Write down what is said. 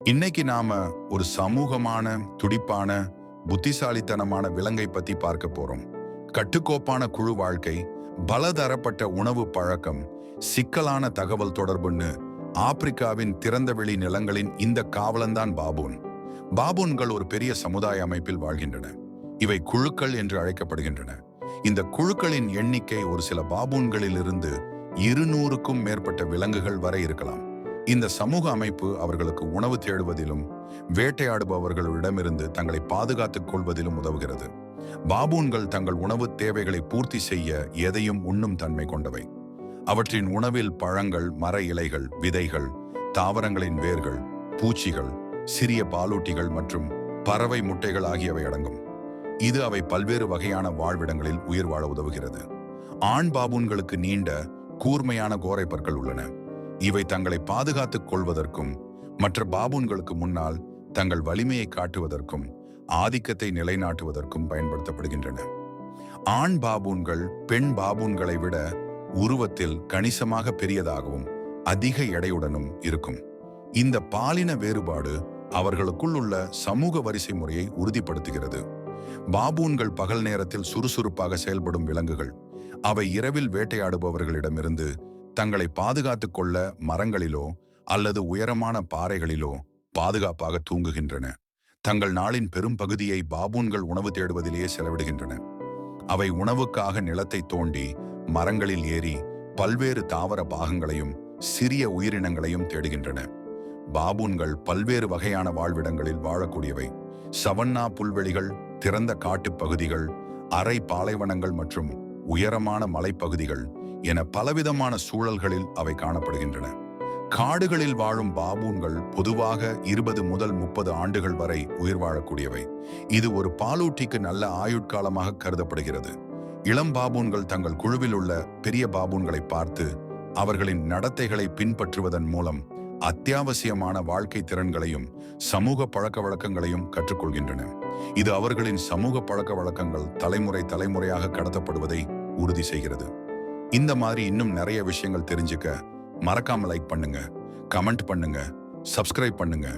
இன்னைக்கு நாம ஒரு சமூகமான, துடிப்பான, புத்திசாலித்தனமான விலங்கை பத்தி பார்க்க போறோம். கட்டுக்கோப்பான குழு வாழ்க்கை, பலதரப்பட்ட உணவு பழக்கம், சிக்கலான தகவல் தொடர்புன்னு ஆப்பிரிக்காவின் திறந்தவெளி நிலங்களின் இந்த காவலன்தான் பாபூன். பாபூன்கள் ஒரு பெரிய சமுதாய அமைப்பில் வாழ்கின்றன. இவை குழுக்கள் என்று அழைக்கப்படுகின்றன. இந்த குழுக்களின் எண்ணிக்கை ஒரு சில பாபூன்களிலிருந்து 200க்கும் மேற்பட்ட விலங்குகள் வரை இருக்கலாம். இந்த சமூக அமைப்பு அவர்களுக்கு உணவு தேடுவதிலும் வேட்டையாடுபவர்களிடமிருந்து தங்களை பாதுகாத்துக் கொள்வதிலும் உதவுகிறது. பாபூன்கள் தங்கள் உணவு தேவைகளை பூர்த்தி செய்ய எதையும் உண்ணும் தன்மை கொண்டவை. அவற்றின் உணவில் பழங்கள், மர இலைகள், விதைகள், தாவரங்களின் வேர்கள், பூச்சிகள், சிறிய பாலூட்டிகள் மற்றும் பறவை முட்டைகள் ஆகியவை அடங்கும். இது அவை பல்வேறு வகையான வாழ்விடங்களில் உயிர் வாழ உதவுகிறது. ஆண் பாபூன்களுக்கு நீண்ட, கூர்மையான கோரை பற்கள் உள்ளன. இவை தங்களை பாதுகாத்துக் கொள்வதற்கும் மற்ற பாபூன்களுக்கு முன்னால் தங்கள் வலிமையை காட்டுவதற்கும் ஆதிக்கத்தை நிலைநாட்டுவதற்கும் பயன்படுத்தப்படுகின்றன. ஆண் பாபூன்கள் பெண் பாபூன்களை விட உருவத்தில் கணிசமாக பெரியதாகவும் அதிக எடையுடனும் இருக்கும். இந்த பாலின வேறுபாடு அவர்களுக்குள் உள்ள சமூக வரிசை முறையை உறுதிப்படுத்துகிறது. பாபூன்கள் பகல் நேரத்தில் சுறுசுறுப்பாக செயல்படும் விலங்குகள். அவை இரவில் வேட்டையாடுபவர்களிடமிருந்து தங்களை பாதுகாத்துக் கொள்ள மரங்களிலோ அல்லது உயரமான பாறைகளிலோ பாதுகாப்பாக தூங்குகின்றன. தங்கள் நாளின் பெரும் பகுதியை பாபூன்கள் உணவு தேடுவதிலேயே செலவிடுகின்றன. அவை உணவுக்காக நிலத்தை தோண்டி, மரங்களில் ஏறி பல்வேறு தாவர பாகங்களையும் சிறிய உயிரினங்களையும் தேடுகின்றன. பாபூன்கள் பல்வேறு வகையான வாழ்விடங்களில் வாழக்கூடியவை. சவன்னா புல்வெளிகள், திறந்த காட்டுப் பகுதிகள், அரை பாலைவனங்கள் மற்றும் உயரமான மலைப்பகுதிகள் என பலவிதமான சூழல்களில் அவை காணப்படுகின்றன. காடுகளில் வாழும் பாபூன்கள் பொதுவாக 20 முதல் 30 ஆண்டுகள் வரை உயிர் வாழக்கூடியவை. இது ஒரு பாலூட்டிக்கு நல்ல ஆயுட்காலமாக கருதப்படுகிறது. இளம் பாபூன்கள் தங்கள் குழுவில் உள்ள பெரிய பாபூன்களை பார்த்து அவர்களின் நடத்தைகளை பின்பற்றுவதன் மூலம் அத்தியாவசியமான வாழ்க்கை திறன்களையும் சமூக பழக்க வழக்கங்களையும் கற்றுக்கொள்கின்றன. இது அவர்களின் சமூக பழக்க வழக்கங்கள் தலைமுறையாக கடத்தப்படுவதை உறுதி செய்கிறது. இந்த மாதிரி இன்னும் நிறைய விஷயங்கள் தெரிஞ்சுக்க மறக்காம லைக் பண்ணுங்க, கமெண்ட் பண்ணுங்க, சப்ஸ்கிரைப் பண்ணுங்க.